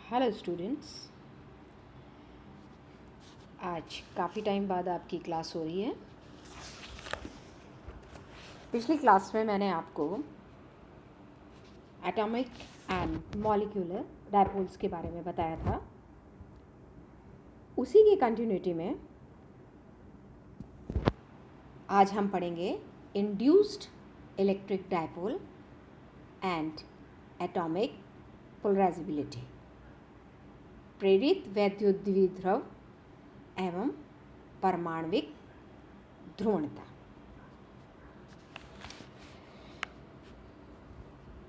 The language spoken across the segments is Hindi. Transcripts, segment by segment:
हेलो स्टूडेंट्स, आज काफ़ी टाइम बाद आपकी क्लास हो रही है। पिछली क्लास में मैंने आपको एटॉमिक एंड मॉलिक्यूलर डायपोल्स के बारे में बताया था। उसी की कंटिन्यूटी में आज हम पढ़ेंगे induced electric dipole and atomic polarisability, प्रेरित वैद्युत द्विध्रुव एवं परमाणविक ध्रुवणता।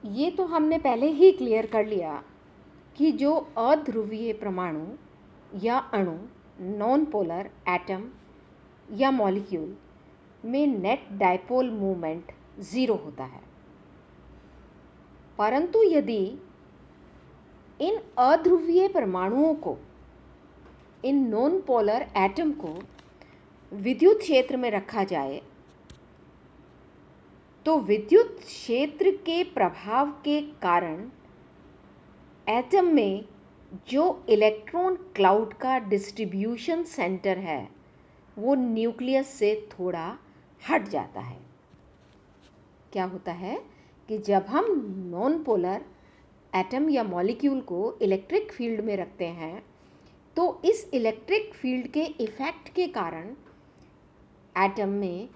ये तो हमने पहले ही क्लियर कर लिया कि जो अध्रुवीय परमाणु या अणु नॉन पोलर एटम या मॉलिक्यूल में नेट डायपोल मोमेंट ज़ीरो होता है। परंतु यदि इन अध्रुवीय परमाणुओं को, इन नॉन पोलर एटम को विद्युत क्षेत्र में रखा जाए तो विद्युत क्षेत्र के प्रभाव के कारण एटम में जो इलेक्ट्रॉन क्लाउड का डिस्ट्रीब्यूशन सेंटर है वो न्यूक्लियस से थोड़ा हट जाता है। क्या होता है कि जब हम नॉन पोलर एटम या मॉलिक्यूल को इलेक्ट्रिक फील्ड में रखते हैं तो इस इलेक्ट्रिक फील्ड के इफ़ेक्ट के कारण एटम में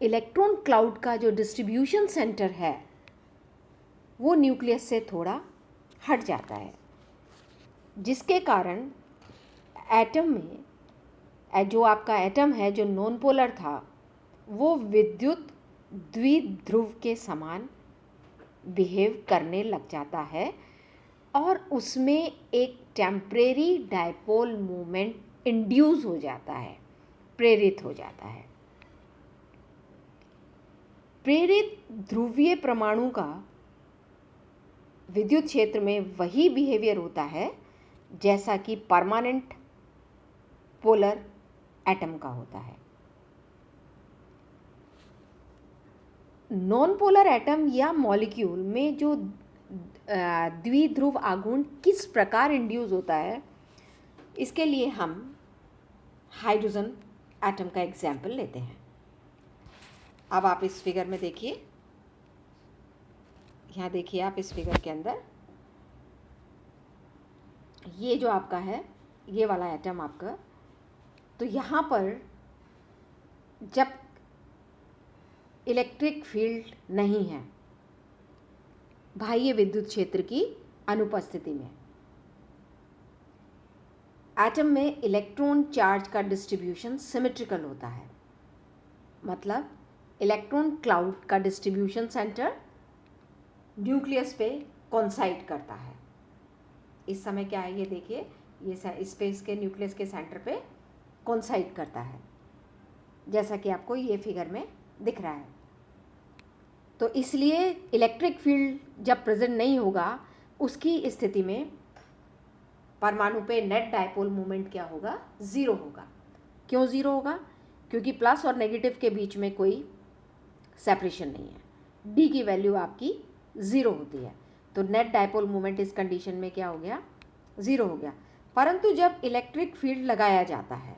इलेक्ट्रॉन क्लाउड का जो डिस्ट्रीब्यूशन सेंटर है वो न्यूक्लियस से थोड़ा हट जाता है, जिसके कारण एटम में जो आपका एटम है जो नॉन पोलर था वो विद्युत द्विध्रुव के समान बिहेव करने लग जाता है और उसमें एक टेम्परेरी डायपोल मोमेंट इंड्यूस हो जाता है, प्रेरित हो जाता है। प्रेरित ध्रुवीय परमाणु का विद्युत क्षेत्र में वही बिहेवियर होता है जैसा कि परमानेंट पोलर एटम का होता है। नॉन पोलर एटम या मॉलिक्यूल में जो द्विध्रुव आघूर्ण किस प्रकार इंड्यूस होता है, इसके लिए हम हाइड्रोजन एटम का एग्जाम्पल लेते हैं। अब आप इस फिगर में देखिए, यहाँ देखिए आप इस फिगर के अंदर ये जो आपका है ये वाला एटम आपका, तो यहाँ पर जब इलेक्ट्रिक फील्ड नहीं है बाह्य विद्युत क्षेत्र की अनुपस्थिति में, एटम में इलेक्ट्रॉन चार्ज का डिस्ट्रीब्यूशन सिमेट्रिकल होता है। मतलब इलेक्ट्रॉन क्लाउड का डिस्ट्रीब्यूशन सेंटर न्यूक्लियस पे कॉन्साइड करता है। इस समय क्या है ये देखिए, ये स्पेस के न्यूक्लियस के सेंटर पे कॉन्साइड करता है, जैसा कि आपको ये फिगर में दिख रहा है। तो इसलिए इलेक्ट्रिक फील्ड जब प्रेजेंट नहीं होगा उसकी स्थिति में परमाणु पे नेट डायपोल मोमेंट क्या होगा, ज़ीरो होगा। क्यों ज़ीरो होगा? क्योंकि प्लस और नेगेटिव के बीच में कोई सेपरेशन नहीं है, डी की वैल्यू आपकी ज़ीरो होती है। तो नेट डायपोल मोमेंट इस कंडीशन में क्या हो गया, ज़ीरो हो गया। परंतु जब इलेक्ट्रिक फील्ड लगाया जाता है,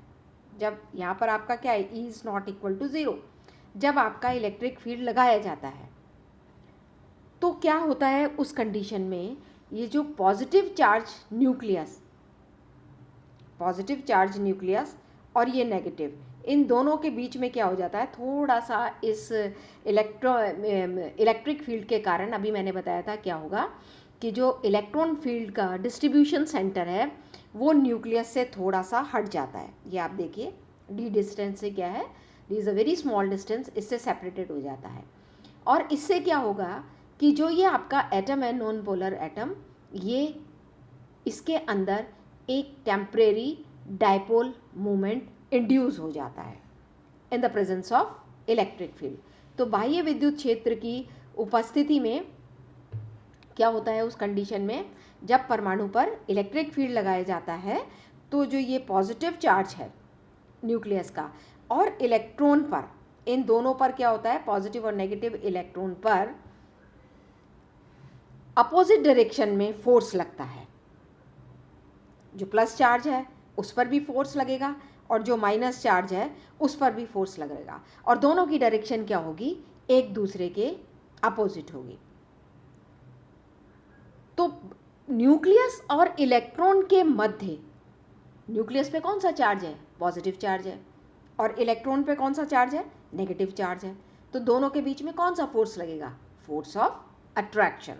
जब यहाँ पर आपका क्या है, E is not equal to zero, जब आपका इलेक्ट्रिक फील्ड लगाया जाता है तो क्या होता है उस कंडीशन में, ये जो पॉजिटिव चार्ज न्यूक्लियस और ये नेगेटिव, इन दोनों के बीच में क्या हो जाता है, थोड़ा सा इस इलेक्ट्रिक फील्ड के कारण, अभी मैंने बताया था क्या होगा कि जो इलेक्ट्रॉन फील्ड का डिस्ट्रीब्यूशन सेंटर है वो न्यूक्लियस से थोड़ा सा हट जाता है। ये आप देखिए डी डिस्टेंस से क्या है, D is a very small distance, इससे सेपरेटेड हो जाता है। और इससे क्या होगा कि जो ये आपका एटम है नॉन पोलर एटम, ये इसके अंदर एक टेम्परेरी डायपोल मोमेंट इंड्यूस हो जाता है इन the presence of electric field. तो बाह्य विद्युत क्षेत्र की उपस्थिति में क्या होता है उस कंडीशन में, जब परमाणु पर इलेक्ट्रिक फील्ड लगाया जाता है तो जो ये पॉजिटिव चार्ज है न्यूक्लियस का और इलेक्ट्रॉन पर, इन दोनों पर क्या होता है, पॉजिटिव और नेगेटिव इलेक्ट्रॉन पर अपोजिट डायरेक्शन में फोर्स लगता है। जो प्लस चार्ज है उस पर भी फोर्स लगेगा और जो माइनस चार्ज है उस पर भी फोर्स लगेगा, और दोनों की डायरेक्शन क्या होगी, एक दूसरे के अपोजिट होगी। तो न्यूक्लियस और इलेक्ट्रॉन के मध्य, न्यूक्लियस पे कौन सा चार्ज है, पॉजिटिव चार्ज है, और इलेक्ट्रॉन पे कौन सा चार्ज है, नेगेटिव चार्ज है। तो दोनों के बीच में कौन सा फोर्स लगेगा, फोर्स ऑफ अट्रैक्शन।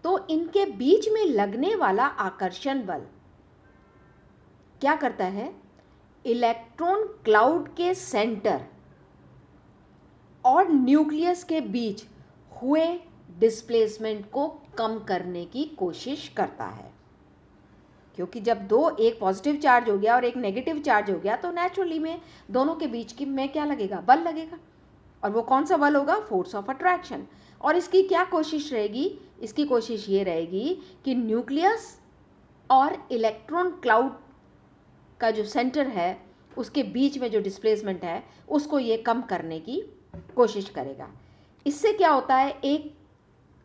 तो इनके बीच में लगने वाला आकर्षण बल क्या करता है, इलेक्ट्रॉन क्लाउड के सेंटर और न्यूक्लियस के बीच हुए डिस्प्लेसमेंट को कम करने की कोशिश करता है। क्योंकि जब दो, एक पॉजिटिव चार्ज हो गया और एक नेगेटिव चार्ज हो गया, तो नेचुरली में दोनों के बीच की में क्या लगेगा, बल लगेगा, और वो कौन सा बल होगा, फोर्स ऑफ अट्रैक्शन। और इसकी क्या कोशिश रहेगी, इसकी कोशिश ये रहेगी कि न्यूक्लियस और इलेक्ट्रॉन क्लाउड का जो सेंटर है उसके बीच में जो डिस्प्लेसमेंट है उसको ये कम करने की कोशिश करेगा। इससे क्या होता है, एक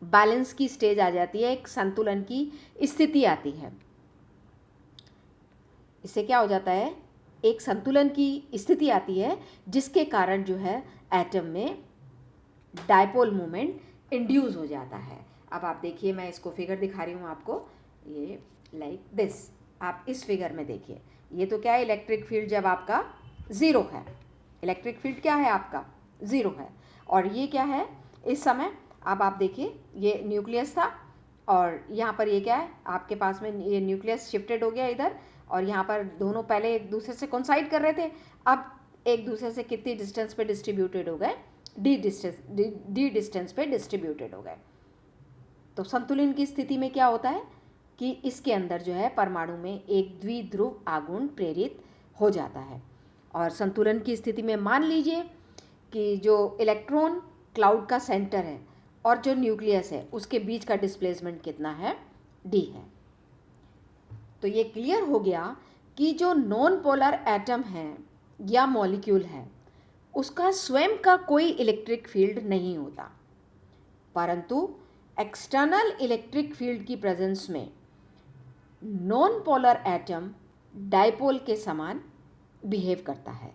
बैलेंस की स्टेज आ जाती है, एक संतुलन की स्थिति आती है। इससे क्या हो जाता है, एक संतुलन की स्थिति आती है जिसके कारण जो है एटम में डायपोल मोमेंट इंड्यूस हो जाता है। अब आप देखिए, मैं इसको फिगर दिखा रही हूँ आपको, ये लाइक दिस। आप इस फिगर में देखिए, ये तो क्या है, इलेक्ट्रिक फील्ड जब आपका ज़ीरो है, इलेक्ट्रिक फील्ड क्या है आपका, ज़ीरो है। और ये क्या है इस समय, अब आप देखिए, ये न्यूक्लियस था और यहाँ पर ये क्या है, आपके पास में ये न्यूक्लियस शिफ्टेड हो गया इधर, और यहाँ पर दोनों पहले एक दूसरे से कोइंसाइड कर रहे थे, अब एक दूसरे से कितनी डिस्टेंस पे डिस्ट्रीब्यूटेड हो गए, डी डिस्टेंस पे डिस्ट्रीब्यूटेड हो गए। तो संतुलन की स्थिति में क्या होता है कि इसके अंदर जो है परमाणु में एक द्विध्रुव आघूर्ण प्रेरित हो जाता है। और संतुलन की स्थिति में मान लीजिए कि जो इलेक्ट्रॉन क्लाउड का सेंटर है और जो न्यूक्लियस है उसके बीच का डिस्प्लेसमेंट कितना है, डी है। तो ये क्लियर हो गया कि जो नॉन पोलर एटम है या मॉलिक्यूल है उसका स्वयं का कोई इलेक्ट्रिक फील्ड नहीं होता, परंतु एक्सटर्नल इलेक्ट्रिक फील्ड की प्रेजेंस में नॉन पोलर एटम डायपोल के समान बिहेव करता है।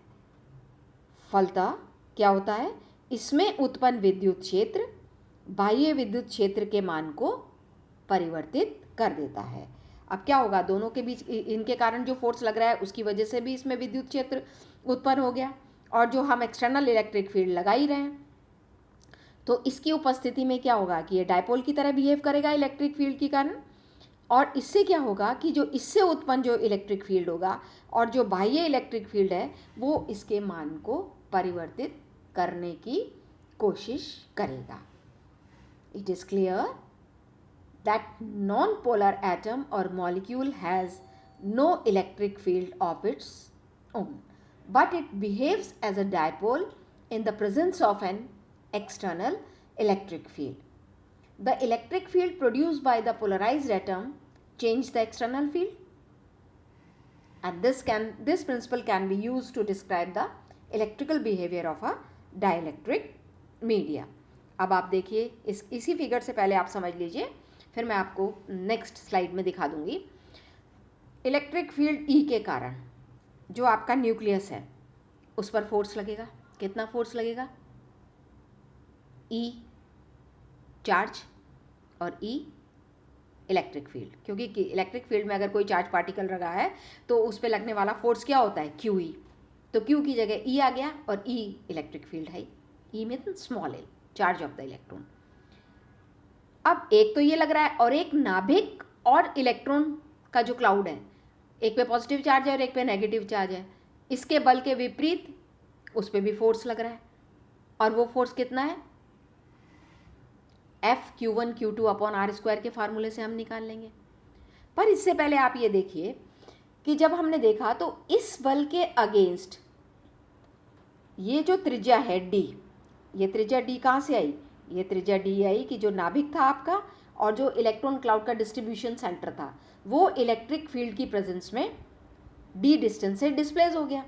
फलतः क्या होता है, इसमें उत्पन्न विद्युत क्षेत्र बाह्य विद्युत क्षेत्र के मान को परिवर्तित कर देता है। अब क्या होगा, दोनों के बीच इनके कारण जो फोर्स लग रहा है उसकी वजह से भी इसमें विद्युत क्षेत्र उत्पन्न हो गया, और जो हम एक्सटर्नल इलेक्ट्रिक फील्ड लगा ही रहे हैं, तो इसकी उपस्थिति में क्या होगा कि ये डायपोल की तरह बिहेव करेगा इलेक्ट्रिक फील्ड के कारण। और इससे क्या होगा कि जो इससे उत्पन्न जो इलेक्ट्रिक फील्ड होगा और जो बाह्य इलेक्ट्रिक फील्ड है वो इसके मान को परिवर्तित करने की कोशिश करेगा। It is clear that non polar atom और molecule has no electric field of its own, but it behaves as a dipole in the presence of an external electric field. The electric field produced by the polarized atom changes the external field, and this principle can be used to describe the electrical behavior of a dielectric media. अब आप देखिए, इसी फिगर से पहले आप समझ लीजिए, फिर मैं आपको नेक्स्ट स्लाइड में दिखा दूंगी। इलेक्ट्रिक फील्ड ई के कारण जो आपका न्यूक्लियस है उस पर फोर्स लगेगा, कितना फोर्स लगेगा, ई चार्ज और ई इलेक्ट्रिक फील्ड, क्योंकि इलेक्ट्रिक फील्ड में अगर कोई चार्ज पार्टिकल लगा है तो उस पर लगने वाला फोर्स क्या होता है, क्यू ई। तो क्यू की जगह ई आ गया और ई इलेक्ट्रिक फील्ड है, E mean small l, charge of the electron. अब एक तो ये लग रहा है, और एक नाभिक और इलेक्ट्रॉन का जो क्लाउड है, एक पे पॉजिटिव चार्ज है और एक पे नेगेटिव चार्ज है, इसके बल के विपरीत उस पर भी फोर्स लग रहा है, और वो फोर्स कितना है, F(Q1 Q2 upon R square के फार्मूले से हम निकाल लेंगे। पर इससे पहले आप ये देखिए कि जब हमने देखा तो इस बल के अगेंस्ट ये जो त्रिज्या है D, ये त्रिज्या D कहाँ से आई, ये त्रिज्या D आई कि जो नाभिक था आपका और जो इलेक्ट्रॉन क्लाउड का डिस्ट्रीब्यूशन सेंटर था वो इलेक्ट्रिक फील्ड की प्रेजेंस में D डिस्टेंस से डिस्प्लेस हो गया।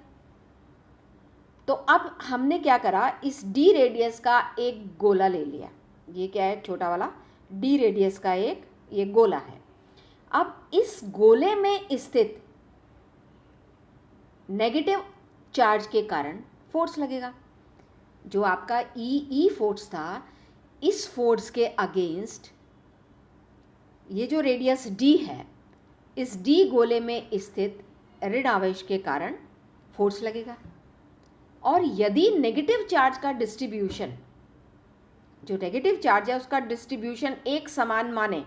तो अब हमने क्या करा, इस D रेडियस का एक गोला ले लिया, ये क्या है, छोटा वाला D रेडियस का एक ये गोला है। अब इस गोले में स्थित नेगेटिव चार्ज के कारण फोर्स लगेगा। जो आपका ई फोर्स था, इस फोर्स के अगेंस्ट ये जो रेडियस डी है, इस डी गोले में स्थित ऋण आवेश के कारण फोर्स लगेगा। और यदि नेगेटिव चार्ज का डिस्ट्रीब्यूशन, जो नेगेटिव चार्ज है उसका डिस्ट्रीब्यूशन एक समान माने,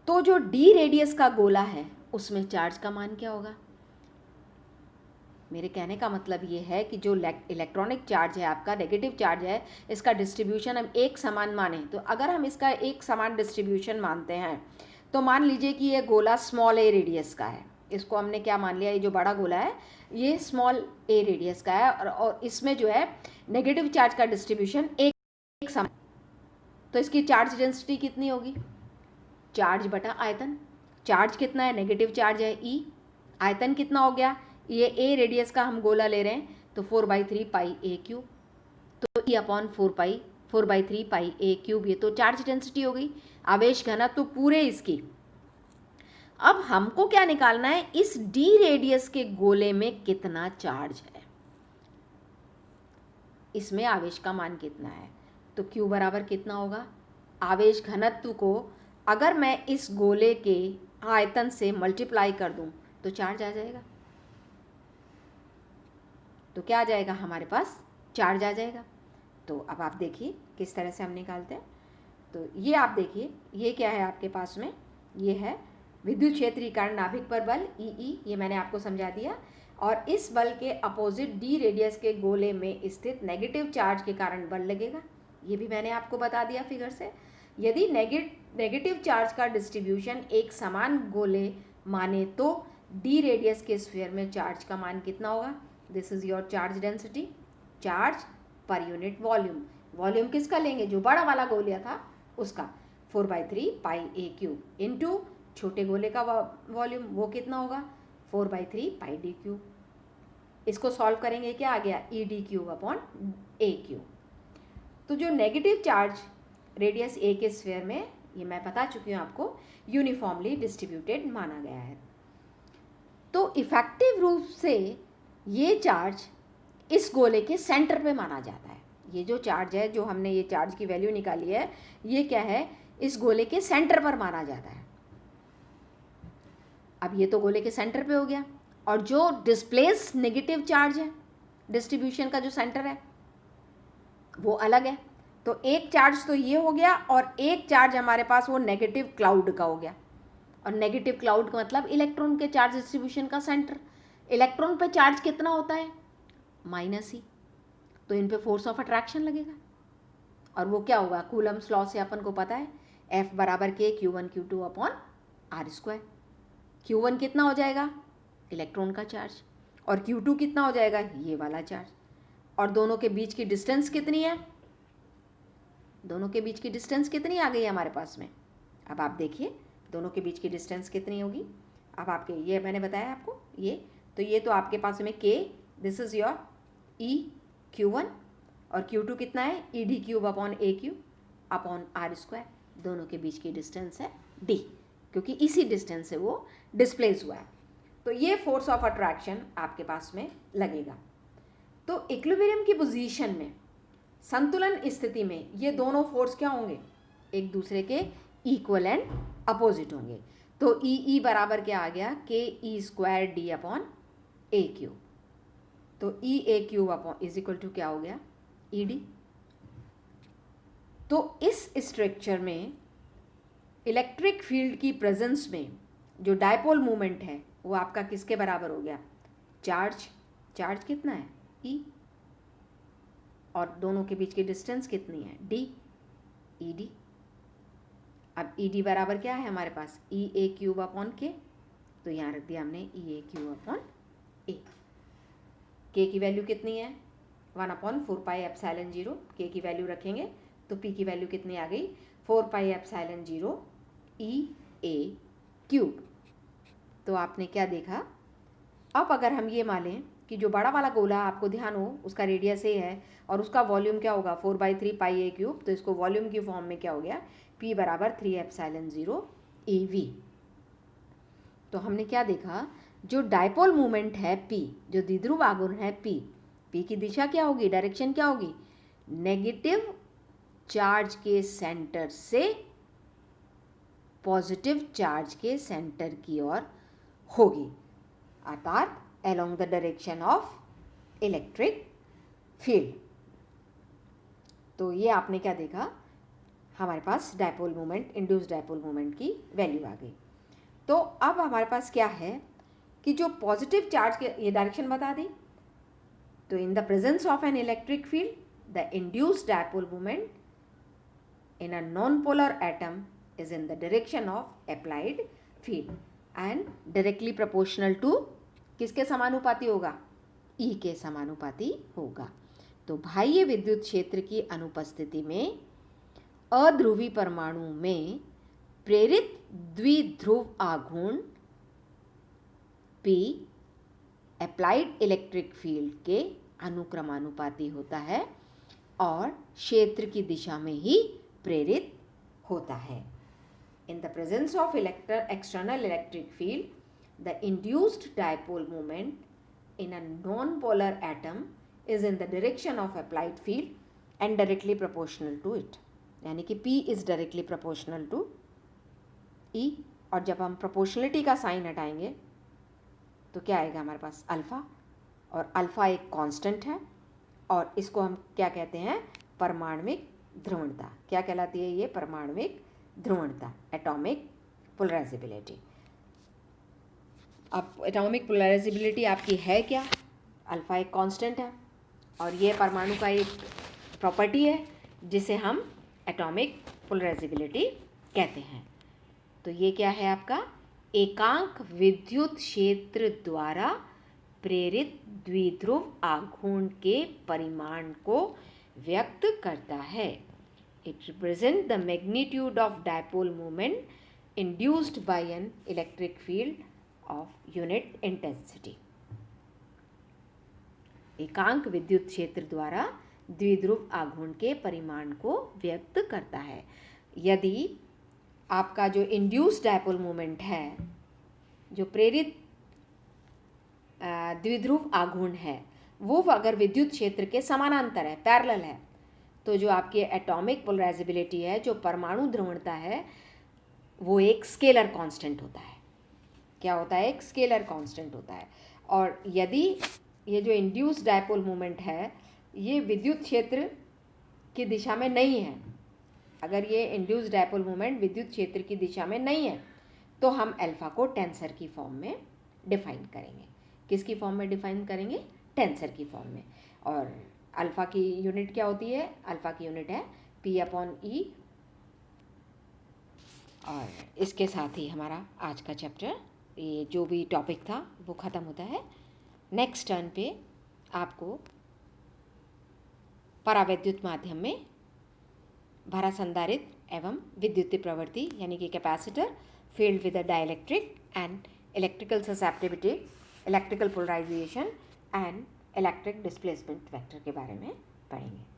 तो जो डी रेडियस का गोला है उसमें चार्ज का मान क्या होगा? मेरे कहने का मतलब ये है कि जो इलेक्ट्रॉनिक चार्ज है आपका, नेगेटिव चार्ज है, इसका डिस्ट्रीब्यूशन हम एक समान माने। तो अगर हम इसका एक समान डिस्ट्रीब्यूशन मानते हैं तो मान लीजिए कि ये गोला स्मॉल ए रेडियस का है। इसको हमने क्या मान लिया, ये जो बड़ा गोला है ये स्मॉल ए रेडियस का है, और इसमें जो है नेगेटिव चार्ज का डिस्ट्रीब्यूशन एक समान। तो इसकी चार्ज डेंसिटी कितनी होगी? चार्ज बटा आयतन। चार्ज कितना है? नेगेटिव चार्ज है ई। आयतन कितना हो गया? ये ए रेडियस का हम गोला ले रहे हैं तो 4/3 पाई ए क्यूब, तो ई अपॉन 4/3 पाई ए क्यूब। ये तो चार्ज डेंसिटी हो गई, आवेश घनत्व तो पूरे इसकी। अब हमको क्या निकालना है? इस डी रेडियस के गोले में कितना चार्ज है, इसमें आवेश का मान कितना है। तो क्यू बराबर कितना होगा? आवेश घनत्व को अगर मैं इस गोले के आयतन से मल्टीप्लाई कर दूं तो चार्ज आ जाएगा। तो क्या आ जाएगा हमारे पास? चार्ज आ जाएगा। तो अब आप देखिए किस तरह से हम निकालते हैं। तो ये आप देखिए, ये क्या है आपके पास में? ये है विद्युत क्षेत्रीकरण नाभिक पर बल ई, ये मैंने आपको समझा दिया। और इस बल के अपोजिट डी रेडियस के गोले में स्थित नेगेटिव चार्ज के कारण बल लगेगा, ये भी मैंने आपको बता दिया फिगर से। यदि नेगेटिव चार्ज का डिस्ट्रीब्यूशन एक समान गोले माने तो डी रेडियस के स्फीयर में चार्ज का मान कितना होगा? This is your charge density, charge per unit volume. Volume किसका लेंगे? जो बड़ा वाला गोला था उसका, 4/3 पाई ए क्यूब इंटू छोटे गोले का वॉल्यूम, वो कितना होगा? 4/3 पाई डी क्यूब। इसको सॉल्व करेंगे, क्या आ गया? E D cube upon a cube. तो जो नेगेटिव चार्ज रेडियस ए के स्फीयर में, ये मैं बता चुकी हूँ आपको, यूनिफॉर्मली डिस्ट्रीब्यूटेड माना गया है। तो इफेक्टिव रूप से ये चार्ज इस गोले के सेंटर पे माना जाता है। ये जो चार्ज है, जो हमने ये चार्ज की वैल्यू निकाली है, ये क्या है? इस गोले के सेंटर पर माना जाता है। अब ये तो गोले के सेंटर पे हो गया, और जो डिस्प्लेस नेगेटिव चार्ज है, डिस्ट्रीब्यूशन का जो सेंटर है वो अलग है। तो एक चार्ज तो ये हो गया, और एक चार्ज हमारे पास वो नेगेटिव क्लाउड का हो गया। और नेगेटिव क्लाउड का मतलब इलेक्ट्रॉन के चार्ज डिस्ट्रीब्यूशन का सेंटर। इलेक्ट्रॉन पे चार्ज कितना होता है? -ही। तो इन पे फोर्स ऑफ अट्रैक्शन लगेगा, और वो क्या होगा? कूलम्स लॉ से अपन को पता है, F बराबर के Q1 Q2 upon R²। Q1 कितना हो जाएगा? इलेक्ट्रॉन का चार्ज, और Q2 कितना हो जाएगा? ये वाला चार्ज। और दोनों के बीच की डिस्टेंस कितनी है? दोनों के बीच की डिस्टेंस कितनी आ गई हमारे पास में? अब आप देखिए दोनों के बीच की डिस्टेंस कितनी होगी। अब आपके, ये मैंने बताया आपको, ये तो आपके पास में K, this is your E Q1, और Q2 कितना है? E D cube upon a cube upon R²। दोनों के बीच की डिस्टेंस है D, क्योंकि इसी डिस्टेंस से वो डिस्प्लेस हुआ है। तो ये फोर्स ऑफ अट्रैक्शन आपके पास में लगेगा। तो इक्विलिब्रियम की पोजीशन में, संतुलन स्थिति में, ये दोनों फोर्स क्या होंगे? एक दूसरे के इक्वल एंड अपोजिट होंगे। तो ई बराबर क्या आ गया? KE² D upon a cube. तो E a cube upon is equal to क्या हो गया? E D. तो इस स्ट्रक्चर में इलेक्ट्रिक फील्ड की प्रेजेंस में जो डायपोल मूवमेंट है वो आपका किसके बराबर हो गया? चार्ज कितना है? ई, और दोनों के बीच की डिस्टेंस कितनी है? D, E D. अब ई डी बराबर क्या है हमारे पास? ई ए क्यूब अपॉन के। तो यहाँ रख दिया हमने ई ए क्यूब अपॉन ए। के की वैल्यू कितनी है? 1/4 पाई एप्सिलॉन 0। के की वैल्यू रखेंगे तो पी की वैल्यू कितनी आ गई? 4 pi epsilon 0 E a cube. तो आपने क्या देखा? अब अगर हम ये मान लें कि जो बड़ा वाला गोला, आपको ध्यान हो, उसका रेडियस ए है और उसका वॉल्यूम क्या होगा? 4/3 पाई ए क्यूब। तो इसको वॉल्यूम की फॉर्म में क्या हो गया? P बराबर 3 एप्सिलॉन 0 EV। तो हमने क्या देखा? जो डायपोल मोमेंट है P, जो द्विध्रुव आघूर्ण है P की दिशा क्या होगी, डायरेक्शन क्या होगी, नेगेटिव चार्ज के सेंटर से पॉजिटिव चार्ज के सेंटर की ओर होगी, अर्थात along the direction of electric field. तो ये आपने क्या देखा, हमारे पास dipole moment, induced dipole moment की वैल्यू आ गई। तो अब हमारे पास क्या है कि जो पॉजिटिव चार्ज के, ये डायरेक्शन बता दी, तो in the presence of an electric field the induced dipole moment in a non polar atom is in the direction of applied field and directly proportional to किसके समानुपाती होगा, E के समानुपाती होगा। तो बाह्य विद्युत क्षेत्र की अनुपस्थिति में अध्रुवी परमाणु में प्रेरित द्विध्रुव आघूर्ण P अप्लाइड इलेक्ट्रिक फील्ड के अनुक्रमानुपाती होता है और क्षेत्र की दिशा में ही प्रेरित होता है। In the presence of external electric field, the induced dipole moment in a non-polar atom is in the direction of applied field and directly proportional to it. यानी कि P is directly proportional to E, और जब हम proportionality का साइन हटाएंगे तो क्या आएगा हमारे पास, अल्फ़ा, और अल्फ़ा एक कांस्टेंट है और इसको हम क्या कहते हैं, परमाणविक ध्रुवणता। क्या कहलाती है ये, परमाणविक ध्रुवणता, एटॉमिक पोलराइजेबिलिटी। अब एटॉमिक पोलराइजेबिलिटी आपकी है क्या, अल्फ़ा एक कांस्टेंट है और ये परमाणु का एक प्रॉपर्टी है जिसे हम एटॉमिक पोलराइजेबिलिटी कहते हैं। तो ये क्या है आपका, एकांक विद्युत क्षेत्र द्वारा प्रेरित द्विध्रुव आघूर्ण के परिमाण को व्यक्त करता है। It represents the magnitude of dipole moment induced by an electric field of unit intensity. एकांक विद्युत क्षेत्र द्वारा द्विध्रुव आघूर्ण के परिमाण को व्यक्त करता है। यदि आपका जो इंड्यूस्ड डायपोल मोमेंट है, जो प्रेरित द्विध्रुव आघूर्ण है, वो अगर विद्युत क्षेत्र के समानांतर है, पैरेलल है, तो जो आपकी एटॉमिक पोलराइजेबिलिटी है, जो परमाणु ध्रुवणता है, वो एक स्केलर कांस्टेंट होता है। क्या होता है, एक स्केलर कांस्टेंट होता है। और यदि ये जो इंड्यूस्ड डायपोल मोमेंट है ये विद्युत क्षेत्र की दिशा में नहीं है, अगर ये इंड्यूस्ड डायपोल मोमेंट विद्युत क्षेत्र की दिशा में नहीं है, तो हम अल्फा को टेंसर की फॉर्म में डिफाइन करेंगे। किसकी फॉर्म में डिफाइन करेंगे, टेंसर की फॉर्म में। और अल्फ़ा की यूनिट क्या होती है, अल्फ़ा की यूनिट है P/E। और इसके साथ ही हमारा आज का चैप्टर, ये जो भी टॉपिक था वो ख़त्म होता है। नेक्स्ट टर्न पे आपको परावैद्युत माध्यम में भरा संधारित एवं विद्युतीय प्रवृत्ति यानी कि capacitor, field with a dielectric and electrical susceptibility, electrical polarization and electric displacement vector के बारे में पढ़ेंगे।